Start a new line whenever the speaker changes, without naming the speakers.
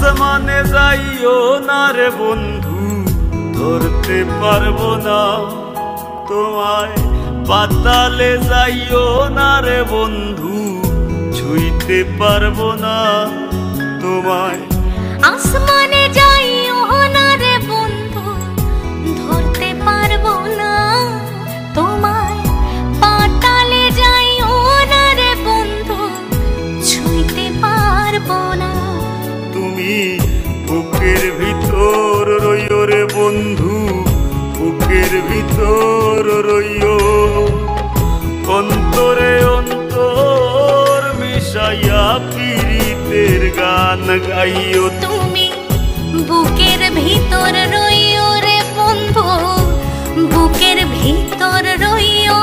আসমানে যাইও না রে বন্ধু, ধরতে পারবো না তোমায়। পাতালে যাইও না রে বন্ধু, ছুঁইতে পারবো না তোমায়।
আসমানে যাইও না রে বন্ধু, ধরতে পারবো না তোমায়। পাতালে যাইও না রে বন্ধু, ছুঁইতে পারবো না।
তুমি বুকের ভিতর রইও রে বন্ধু, বুকের ভিতর রইও। অন্তরে অন্তর মিশাইয়া পীড়িতের গান গাইও।
তুমি বুকের ভিতর রইও রে বন্ধু, বুকের ভিতর রইও।